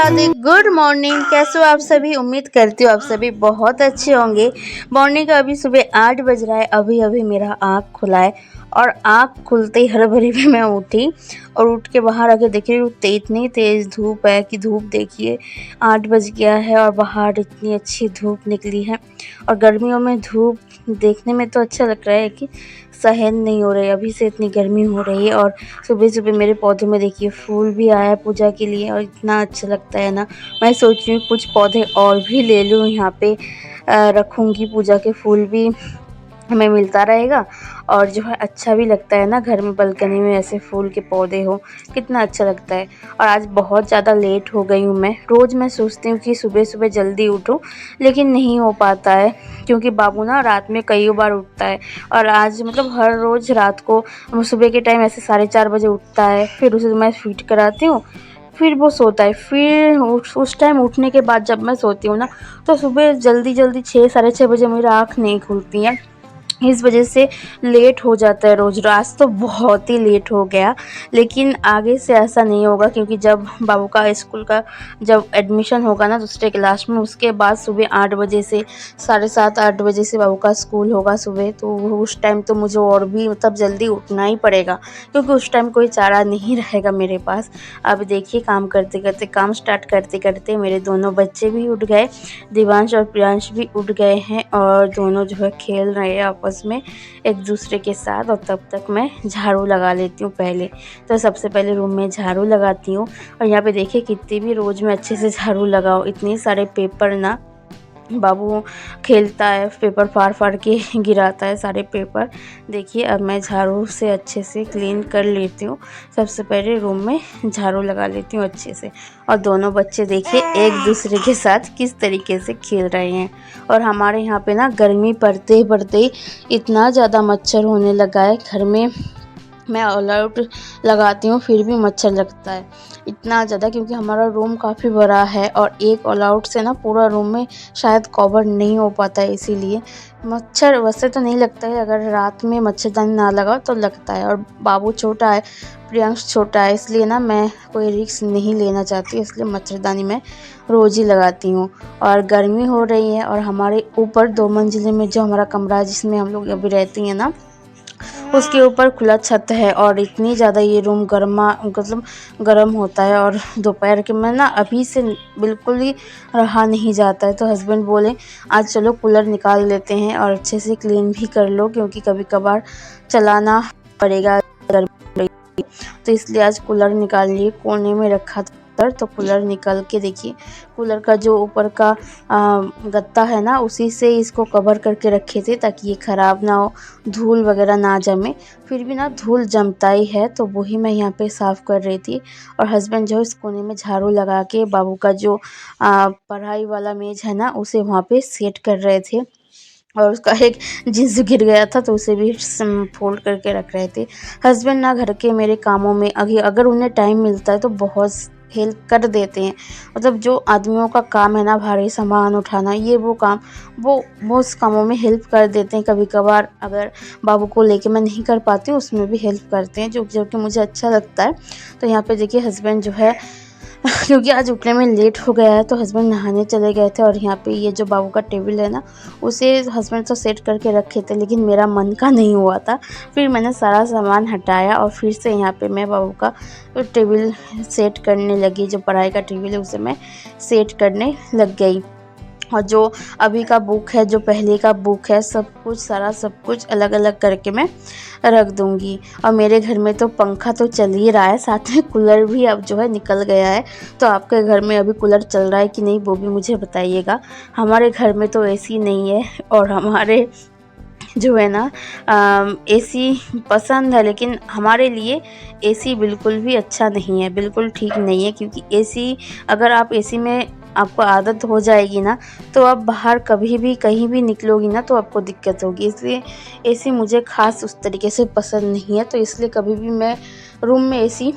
Radhe. Good morning. कैसे हो आप सभी? उम्मीद करती हूँ आप सभी बहुत अच्छे होंगे। मॉर्निंग का अभी सुबह 8 बज रहा है। अभी अभी मेरा आँख खुला है और आँख खुलते ही हड़बड़ी में मैं उठी और उठ के बाहर आके देखी इतनी तेज़ धूप है कि धूप देखिए 8 बज गया है और बाहर इतनी अच्छी धूप निकली है। और गर्मियों में धूप देखने में तो अच्छा लग रहा है कि सहन नहीं हो रही, अभी से इतनी गर्मी हो रही है। और सुबह सुबह मेरे पौधे में देखिए फूल भी आया है पूजा के लिए और इतना अच्छा लगता है ना। मैं सोच रही हूँ कुछ पौधे और भी ले लूँ, यहाँ पे रखूँगी, पूजा के फूल भी हमें मिलता रहेगा और जो है अच्छा भी लगता है ना, घर में बालकनी में ऐसे फूल के पौधे हो कितना अच्छा लगता है। और आज बहुत ज़्यादा लेट हो गई हूँ मैं। रोज़ मैं सोचती हूँ कि सुबह सुबह जल्दी उठूँ, लेकिन नहीं हो पाता है क्योंकि बाबू ना रात में कई बार उठता है। और आज मतलब हर रोज़ रात को सुबह के टाइम ऐसे 4:30 बजे उठता है, फिर उसे मैं फीड कराती हूँ, फिर वो सोता है। फिर उस टाइम उठने के बाद जब मैं सोती हूँ ना, तो सुबह जल्दी जल्दी 6 साढ़े 6 बजे मेरी आँख नहीं खुलती है। इस वजह से लेट हो जाता है रोज़। आज तो बहुत ही लेट हो गया, लेकिन आगे से ऐसा नहीं होगा क्योंकि जब बाबू का स्कूल का जब एडमिशन होगा ना दूसरे क्लास में, उसके बाद सुबह 8 बजे से 7:30 8 बजे से बाबू का स्कूल होगा सुबह। तो उस टाइम तो मुझे और भी मतलब जल्दी उठना ही पड़ेगा क्योंकि उस टाइम कोई चारा नहीं रहेगा मेरे पास। अब देखिए काम करते करते, काम स्टार्ट करते करते मेरे दोनों बच्चे भी उठ गए, दिवांश और प्रियांश भी उठ गए हैं और दोनों जो है खेल रहे हैं आपस में एक दूसरे के साथ। और तब तक मैं झाड़ू लगा लेती हूँ पहले। तो सबसे पहले रूम में झाड़ू लगाती हूँ और यहाँ पे देखिए कितनी भी रोज़ में अच्छे से झाड़ू लगाओ, इतने सारे पेपर ना, बाबू खेलता है, पेपर फाड़ फाड़ के गिराता है सारे पेपर। देखिए अब मैं झाड़ू से अच्छे से क्लीन कर लेती हूँ। सबसे पहले रूम में झाड़ू लगा लेती हूँ अच्छे से। और दोनों बच्चे देखिए एक दूसरे के साथ किस तरीके से खेल रहे हैं। और हमारे यहाँ पे ना गर्मी पड़ते पड़ते इतना ज़्यादा मच्छर होने लगा है घर में। मैं ऑल आउट लगाती हूँ फिर भी मच्छर लगता है इतना ज़्यादा, क्योंकि हमारा रूम काफ़ी बड़ा है और एक ऑल आउट से ना पूरा रूम में शायद कवर नहीं हो पाता है, इसीलिए मच्छर वैसे तो नहीं लगता है। अगर रात में मच्छरदानी ना लगाओ तो लगता है। और बाबू छोटा है, प्रियांश छोटा है, इसलिए ना मैं कोई रिस्क नहीं लेना चाहती, इसलिए मच्छरदानी मैं रोज़ ही लगाती हूँ। और गर्मी हो रही है और हमारे ऊपर 2 मंजिले में जो हमारा कमरा है जिसमें हम लोग अभी रहती हैं ना, उसके ऊपर खुला छत है और इतनी ज़्यादा ये रूम गर्म होता है। और दोपहर के में ना अभी से बिल्कुल ही रहा नहीं जाता है। तो हस्बैंड बोले आज चलो कूलर निकाल लेते हैं और अच्छे से क्लीन भी कर लो क्योंकि कभी कभार चलाना पड़ेगा, तो इसलिए आज कूलर निकाल लिए। कोने में रखा था तो कूलर निकाल के देखिए, कूलर का जो ऊपर का गत्ता है ना, उसी से इसको कवर करके रखे थे ताकि ये ख़राब ना हो, धूल वगैरह ना जमे। फिर भी ना धूल जमता ही है, तो वही मैं यहाँ पे साफ़ कर रही थी। और हस्बैंड जो इस कोने में झाड़ू लगा के बाबू का जो पढ़ाई वाला मेज़ है ना, उसे वहाँ पे सेट कर रहे थे। और उसका एक जींस गिर गया था तो उसे भी फोल्ड करके रख रहे थे। हस्बैंड ना घर के मेरे कामों में अगर उन्हें टाइम मिलता है तो बहुत हेल्प कर देते हैं। मतलब जो आदमियों का काम है ना, भारी सामान उठाना, ये वो काम, वो उस कामों में हेल्प कर देते हैं। कभी कभार अगर बाबू को लेके मैं नहीं कर पाती हूँ उसमें भी हेल्प करते हैं, जो कि मुझे अच्छा लगता है। तो यहाँ पे देखिए हस्बैंड जो है क्योंकि आज उठने में लेट हो गया है तो हस्बैंड नहाने चले गए थे। और यहाँ पे ये जो बाबू का टेबल है ना, उसे हस्बैंड तो सेट करके रखे थे, लेकिन मेरा मन का नहीं हुआ था। फिर मैंने सारा सामान हटाया और फिर से यहाँ पे मैं बाबू का टेबल सेट करने लगी। जो पढ़ाई का टेबल है उसे मैं सेट करने लग गई। और जो अभी का बुक है, जो पहले का बुक है, सब कुछ अलग अलग करके मैं रख दूँगी। और मेरे घर में तो पंखा तो चल ही रहा है, साथ में कूलर भी अब जो है निकल गया है। तो आपके घर में अभी कूलर चल रहा है कि नहीं वो भी मुझे बताइएगा। हमारे घर में तो एसी नहीं है और हमारे जो है ना एसी पसंद है, लेकिन हमारे लिए एसी बिल्कुल भी अच्छा नहीं है, बिल्कुल ठीक नहीं है। क्योंकि एसी, अगर आप एसी में आपको आदत हो जाएगी ना, तो आप बाहर कभी भी कहीं भी निकलोगी ना तो आपको दिक्कत होगी। इसलिए एसी मुझे ख़ास उस तरीके से पसंद नहीं है। तो इसलिए कभी भी मैं रूम में एसी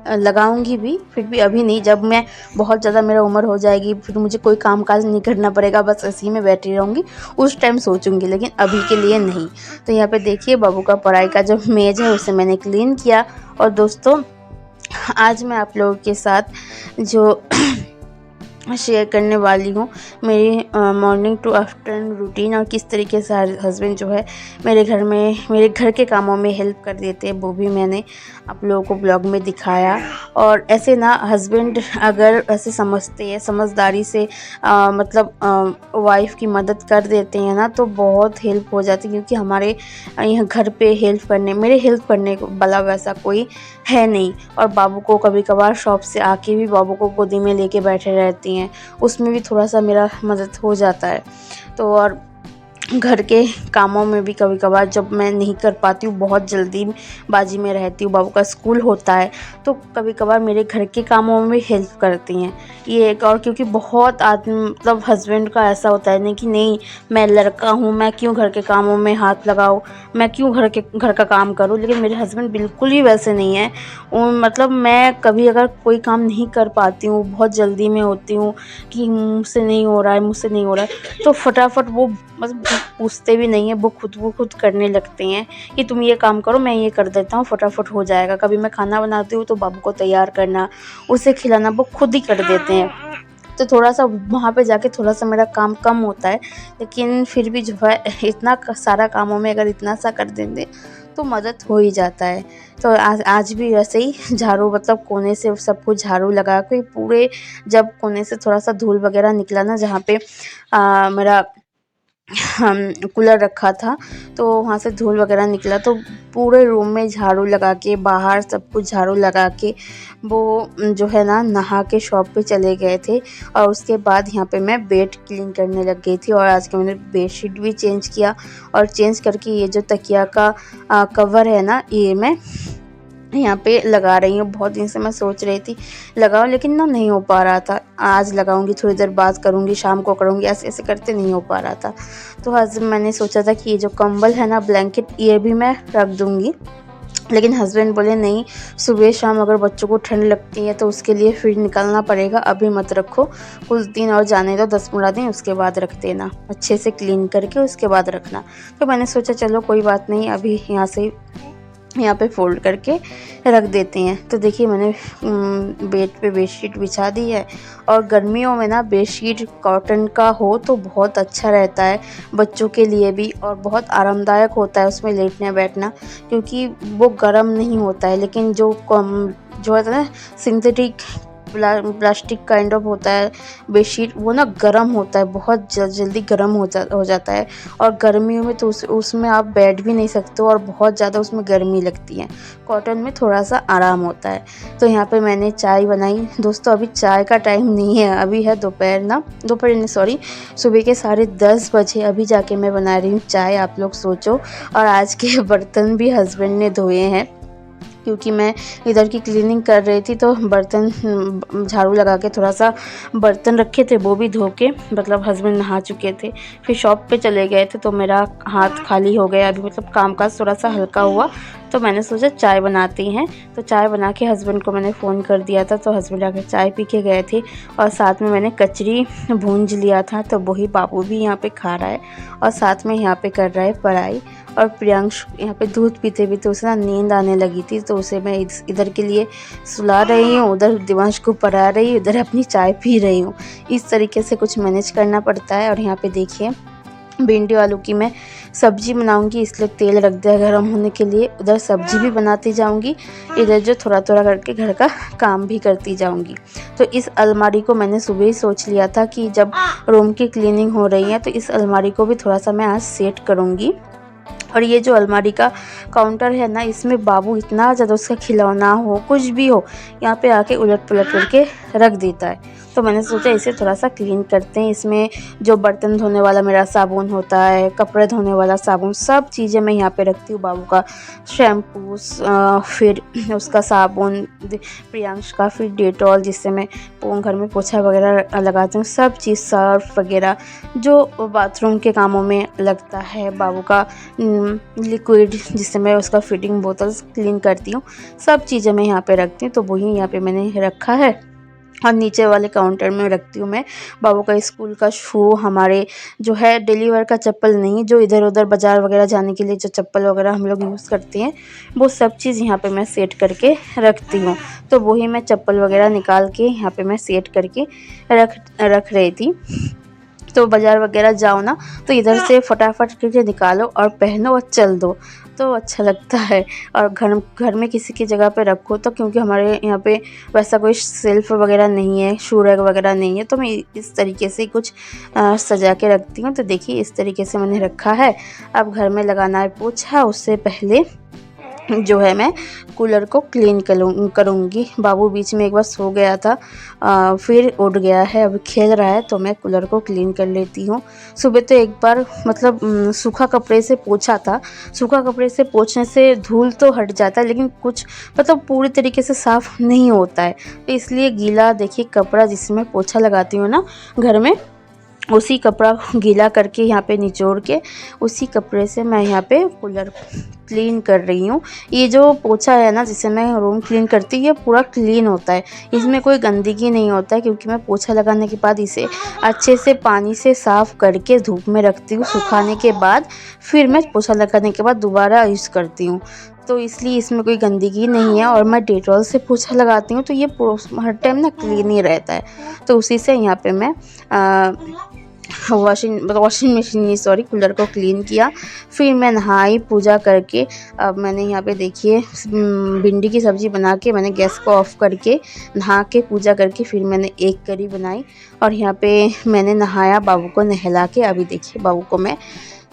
लगाऊंगी भी, फिर भी अभी नहीं। जब मैं बहुत ज़्यादा मेरा उम्र हो जाएगी, फिर मुझे कोई काम काज नहीं करना पड़ेगा, बस एसी में बैठी रहूँगी, उस टाइम सोचूंगी, लेकिन अभी के लिए नहीं। तो यहाँ पे देखिए बाबू का पढ़ाई का जो मेज़ है उसे मैंने क्लीन किया। और दोस्तों आज मैं आप लोगों के साथ जो शेयर करने वाली हूँ मेरी मॉर्निंग टू आफ्टरनून रूटीन, और किस तरीके से हस्बैंड जो है मेरे घर में मेरे घर के कामों में हेल्प कर देते हैं, वो भी मैंने आप लोगों को ब्लॉग में दिखाया। और ऐसे ना हस्बैंड अगर ऐसे समझते हैं, समझदारी से मतलब वाइफ की मदद कर देते हैं ना, तो बहुत हेल्प हो जाती है। क्योंकि हमारे यहाँ घर पे मेरे हेल्प करने वाला वैसा कोई है नहीं। और बाबू को कभी कभार शॉप से आके भी बाबू को गोदी में लेके बैठे रहती हैं, उसमें भी थोड़ा सा मेरा मदद हो जाता है। तो और घर के कामों में भी कभी कभार जब मैं नहीं कर पाती हूँ, बहुत जल्दीबाजी में रहती हूँ, बाबू का स्कूल होता है, तो कभी कभार मेरे घर के कामों में भी हेल्प करती हैं ये एक। और क्योंकि बहुत आदमी मतलब हस्बैंड का ऐसा होता है नहीं कि नहीं मैं लड़का हूँ, मैं क्यों घर के कामों में हाथ लगाऊँ, मैं क्यों घर का काम करूँ। लेकिन मेरे हस्बैंड बिल्कुल ही वैसे नहीं है। मतलब मैं कभी अगर कोई काम नहीं कर पाती हूँ, बहुत जल्दी में होती हूँ कि मुझसे नहीं हो रहा है, तो फटाफट वो मतलब पूछते भी नहीं है, वो खुद करने लगते हैं कि तुम ये काम करो, मैं ये कर देता हूँ, फटाफट हो जाएगा। कभी मैं खाना बनाती हूँ तो बाबू को तैयार करना, उसे खिलाना वो खुद ही कर देते हैं। तो थोड़ा सा वहाँ पे जाके थोड़ा सा मेरा काम कम होता है, लेकिन फिर भी जो है इतना सारा कामों में अगर इतना सा कर देंगे तो मदद हो ही जाता है। तो आज भी वैसे ही झाड़ू मतलब कोने से सब कुछ झाड़ू लगा के पूरे, जब कोने से थोड़ा सा धूल वगैरह निकला ना, जहाँ पे मेरा कूलर रखा था, तो वहाँ से धूल वगैरह निकला, तो पूरे रूम में झाड़ू लगा के, बाहर सब कुछ झाड़ू लगा के वो जो है ना नहा के शॉप पे चले गए थे। और उसके बाद यहाँ पे मैं बेड क्लीन करने लग गई थी। और आज के मैंने बेडशीट भी चेंज किया, और चेंज करके ये जो तकिया का कवर है ना, ये मैं यहाँ पे लगा रही हूँ। बहुत दिन से मैं सोच रही थी लगाऊँ, लेकिन ना नहीं हो पा रहा था। आज लगाऊंगी, थोड़ी देर बाद करूँगी, शाम को करूँगी, ऐसे ऐसे करते नहीं हो पा रहा था। तो आज मैंने सोचा था कि ये जो कंबल है ना, ब्लैंकेट, ये भी मैं रख दूँगी। लेकिन हस्बैंड बोले नहीं, सुबह शाम अगर बच्चों को ठंड लगती है तो उसके लिए फिर निकलना पड़ेगा, अभी मत रखो, कुछ दिन और जाने दो, 10-15 दिन, उसके बाद रख देना, अच्छे से क्लीन करके उसके बाद रखना। तो मैंने सोचा चलो कोई बात नहीं, अभी यहाँ पे फोल्ड करके रख देते हैं। तो देखिए मैंने बेड पे बेडशीट बिछा दी है। और गर्मियों में ना बेडशीट कॉटन का हो तो बहुत अच्छा रहता है बच्चों के लिए भी, और बहुत आरामदायक होता है उसमें लेटना बैठना, क्योंकि वो गर्म नहीं होता है। लेकिन जो होता है ना सिंथेटिक प्लास्टिक काइंड ऑफ होता है बेडशीट, वो ना गर्म होता है, बहुत जल्दी गर्म हो जाता है। और गर्मियों में तो उसमें आप बैठ भी नहीं सकते हो, और बहुत ज़्यादा उसमें गर्मी लगती है। कॉटन में थोड़ा सा आराम होता है। तो यहाँ पे मैंने चाय बनाई। दोस्तों अभी चाय का टाइम नहीं है, अभी है दोपहर नहीं, सॉरी, सुबह के 10:30 बजे। अभी जाके मैं बना रही हूँ चाय, आप लोग सोचो। और आज के बर्तन भी हस्बैंड ने धोए हैं, क्योंकि मैं इधर की क्लीनिंग कर रही थी, तो बर्तन झाड़ू लगा के थोड़ा सा बर्तन रखे थे, वो भी धो के, मतलब हस्बैंड नहा चुके थे, फिर शॉप पे चले गए थे, तो मेरा हाथ खाली हो गया अभी, मतलब काम काज थोड़ा सा हल्का हुआ। तो मैंने सोचा चाय बनाती हैं। तो चाय बना के हस्बैंड को मैंने फ़ोन कर दिया था, तो हस्बैंड आकर चाय पी के गए थे। और साथ में मैंने कचरी भूंज लिया था, तो वही बाबू भी यहाँ पे खा रहा है, और साथ में यहाँ पे कर रहा है पढ़ाई। और प्रियांश यहाँ पे दूध पीते पीते उसे ना नींद आने लगी थी, तो उसे मैं इधर के लिए सुला रही हूँ, उधर दिवांश को पढ़ा रही हूँ, इधर अपनी चाय पी रही हूँ। इस तरीके से कुछ मैनेज करना पड़ता है। और यहाँ पे देखिए भिंडी आलू की मैं सब्जी बनाऊंगी, इसलिए तेल रख दिया गर्म होने के लिए। उधर सब्जी भी बनाती जाऊंगी, इधर जो थोड़ा थोड़ा करके घर का काम भी करती जाऊंगी। तो इस अलमारी को मैंने सुबह ही सोच लिया था कि जब रूम की क्लीनिंग हो रही है, तो इस अलमारी को भी थोड़ा सा मैं आज सेट करूंगी। और ये जो अलमारी का काउंटर है ना, इसमें बाबू इतना ज़्यादा, उसका खिलौना हो कुछ भी हो, यहाँ पे आके उलट पुलट करके रख देता है। तो मैंने सोचा इसे थोड़ा सा क्लीन करते हैं। इसमें जो बर्तन धोने वाला मेरा साबुन होता है, कपड़े धोने वाला साबुन, सब चीज़ें मैं यहाँ पे रखती हूँ। बाबू का शैम्पू, फिर उसका साबुन, प्रियांश का, फिर डेटॉल जिससे मैं घर में पोछा वगैरह लगाती हूँ, सब चीज़, सर्फ वगैरह जो बाथरूम के कामों में लगता है, बाबू का लिक्विड जिससे मैं उसका फीडिंग बोतल क्लीन करती हूँ, सब चीज़ें मैं यहाँ पे रखती हूँ। तो वही यहाँ पे मैंने रखा है। और नीचे वाले काउंटर में रखती हूँ मैं बाबू का स्कूल का शू, हमारे जो है डेली वेयर का चप्पल नहीं, जो इधर उधर बाज़ार वगैरह जाने के लिए जो चप्पल वगैरह हम लोग यूज़ करते हैं, वो सब चीज़ यहाँ पे मैं सेट करके रखती हूँ। तो वही मैं चप्पल वगैरह निकाल के यहाँ पे मैं सेट करके रख रही थी। तो बाज़ार वगैरह जाओ ना तो इधर से फटाफट करके निकालो और पहनो और चल दो, तो अच्छा लगता है। और घर में किसी की जगह पे रखो तो, क्योंकि हमारे यहाँ पे वैसा कोई शेल्फ वगैरह नहीं है, शू रैक वगैरह नहीं है, तो मैं इस तरीके से कुछ सजा के रखती हूँ। तो देखिए इस तरीके से मैंने रखा है। अब घर में लगाना है पोछा, उससे पहले जो है मैं कूलर को क्लीन करूँगी। बाबू बीच में एक बार सो गया था, फिर उठ गया है, अभी खेल रहा है, तो मैं कूलर को क्लीन कर लेती हूँ। सुबह तो एक बार मतलब सूखा कपड़े से पोंछा था। सूखा कपड़े से पोंछने से धूल तो हट जाता है, लेकिन कुछ मतलब पूरी तरीके से साफ़ नहीं होता है, तो इसलिए गीला देखिए कपड़ा जिसमें पोंछा लगाती हूँ ना घर में, उसी कपड़ा गीला करके यहाँ पे निचोड़ के उसी कपड़े से मैं यहाँ पे कूलर क्लीन कर रही हूँ। ये जो पोछा है ना जिसे मैं रूम क्लीन करती हूँ, ये पूरा क्लीन होता है, इसमें कोई गंदगी नहीं होता है, क्योंकि मैं पोछा लगाने के बाद इसे अच्छे से पानी से साफ़ करके धूप में रखती हूँ। सुखाने के बाद फिर मैं पोछा लगाने के बाद दोबारा यूज़ करती हूँ, तो इसलिए इसमें कोई गंदगी नहीं है। और मैं डेटॉल से पोछा लगाती हूँ तो ये हर टाइम ना क्लीन ही रहता है। तो उसी से यहाँ पे मैं वॉशिंग मशीन सॉरी कूलर को क्लीन किया। फिर मैं नहाई, पूजा करके अब मैंने यहाँ पे देखिए भिंडी की सब्ज़ी बना के मैंने गैस को ऑफ़ करके नहा के पूजा करके फिर मैंने एक करी बनाई। और यहाँ पे मैंने नहाया, बाबू को नहला के अभी देखिए बाबू को मैं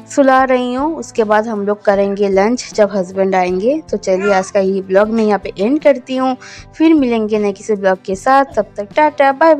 सुला रही हूँ। उसके बाद हम लोग करेंगे लंच जब हस्बैंड आएंगे। तो चलिए आज का ये ब्लॉग मैं यहाँ पे एंड करती हूँ, फिर मिलेंगे नए किसी ब्लॉग के साथ। तब तक टाटा बाय बाय।